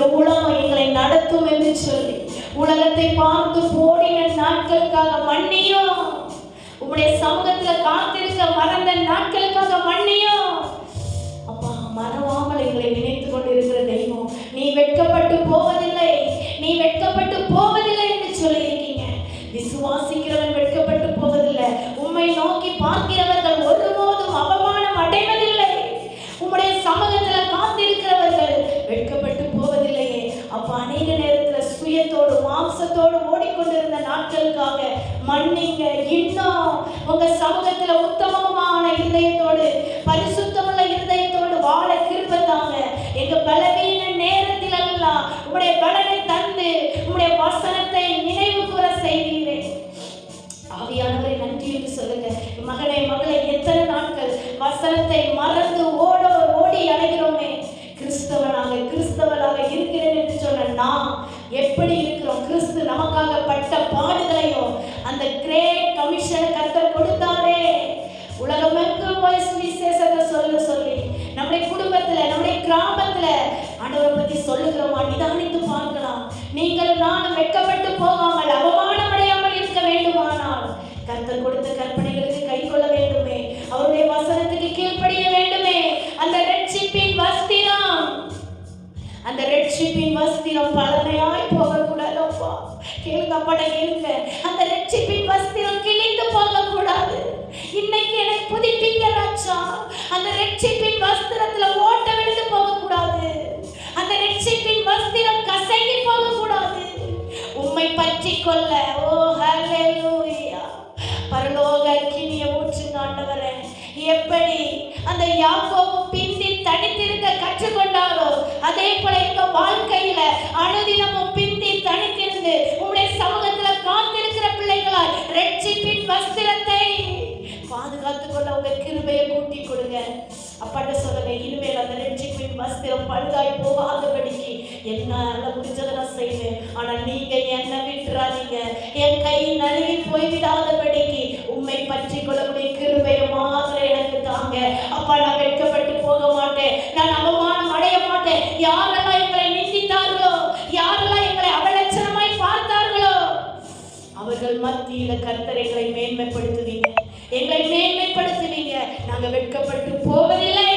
இந்த உலகம் எங்களை நடத்தும் என்று சொல்லி உலகத்தை பார்த்து போடின நாட்களுக்காக மன்னியும். உம்முடைய சமூகத்துல காத்திருக்க மறந்த நாட்களுக்காக மன்னியும். அப்பா, மறவாமல் எங்களை நினைத்து கொண்டிருக்கிற தெய்வம், நீ வெட்கப்பட்டு போவதில்லை, நீ வெட்கப்பட்டு போவதில்லை என்று சொல்லி இருக்கீங்க. விசுவாசிக்கிறவன் வெட்கப்பட்டு போவதில்லை. உம்மை நோக்கி பார்க்கிறவர்கள் ஒருபோதும் அவமானம் அடைவதில்லை. உம்முடைய சமூகத்துல காத்திருக்கிறவர்கள் வெட்கப்பட்டு போவதில்லையே. அப்ப அநேக நேரத்துல சுயத்தோடு மாம்சத்தோடு ஓடிக்கொண்டிருந்த நாட்களுக்காக மன்னிங்க. இன்னும் உங்க சமூகத்துல உத்தமமான இருதயத்தோடு பரிசுத்தமுள்ள இருதயத்தோடு வாழ கிருபை தாங்க. எங்க பலவீன நேரத்தில் எல்லாம் உம்முடைய பலனை தந்து உம்முடைய வசனத்தை நினைவு கூற செய்கிறேன். ஆவியானவரை நன்றி என்று சொல்லுங்க. மகனே மகளே, எத்தனை நாட்கள் வசனத்தை மறந்து ஓடி அடைகிறோமே. கிறிஸ்தவனாக இருக்கிறேன் என்று சொன்ன நாம் எப்படி இருக்கிறோம்? கிறிஸ்து நமக்காக பட்ட பாடுகளையும் அந்த கிரேட் கமிஷன் கர்த்தர் கொடுத்தாரே. உலகமெங்கும் போய் சுவிசேஷத்தை சொல்லி நம்முடைய குடும்பத்துல நம்முடைய கிராமத்துல ஆண்டவரை பத்தி சொல்லுகிறோமா? நிதானித்து பார்க்கலாம். நீங்கள் நானும் வெட்கப்பட்டு போகாமல் அவமானம் அடையாமல் இருக்க வேண்டுமானால் கர்த்தர் கொடுத்த கற்பனைகளுக்கு கை கொள்ள வேண்டுமே. அவருடைய வசனத்துக்கு கீழ்ப்படிய வேண்டுமே. அந்த ரட்சிப்பின் வஸ்திரம் பழமையாய் போகக்கூடாதப்பா. கேளுங்க அப்பாட்ட கேளுங்க. அந்த ரட்சிப்பின் வஸ்திரம் கிழிந்து போகக்கூடாது. இன்னைக்கு எனக்கு புதுப்பிங்க ராஜா. அந்த ரட்சிப்பின் வஸ்திரத்துல ஓட்ட விழுந்து போகக்கூடாது. அந்த ரட்சிப்பின் வஸ்திரம் கசங்கி போகக்கூடாது. உம்மை பற்றி கொள்ள ஓ ஹல்லேலூயா. பரலோக அக்கினியை ஊற்றுங்க ஆண்டவரே. எப்படி அந்த யாக்கோபு பிந்தி தனித்திருக்க கற்றுக்கொண்டாரோ அதே போல எங்க வாழ்க்கையில அனுதினமும் பிந்தி தனித்திருந்து உங்களுடைய சமூகத்துல காத்திருக்கிற பிள்ளைகளால் ரட்சிப்பின் வஸ்திரத்தை பாதுகாத்துக் கொள்ள உங்க கிருபையை கூட்டி கொடுங்க. அப்பாட்ட சொல்லுங்க, இனிமேல் அந்த ரட்சிப்பின் வஸ்திரம் பழுதாய் போகாதபடிக்கு என்னால முடிஞ்சதை நான் செய்வேன். ஆனா நீங்க என்ன விட்டுறாதீங்க. என் கை நழுவி போய்விடாதபடிக்கு உண்மை பற்றி கொள்ளக்கூடிய கிருபையை மாத்திரம் எனக்கு தாங்க. அப்பா, நான் வெட்கப்பட்டு போக மாட்டேன். நான் அவமானம் அடைய மாட்டேன். யாரெல்லாம் எங்களை நிந்தித்தார்களோ, யாரெல்லாம் எங்களை அவலட்சணமாய் பார்த்தார்களோ அவர்கள் மத்தியில கர்த்தர் எங்களை மேன்மைப்படுத்துவீங்க. எங்களை மேன்மைப்படுத்துவீங்க. நாங்க வெட்கப்பட்டு போவதில்லை.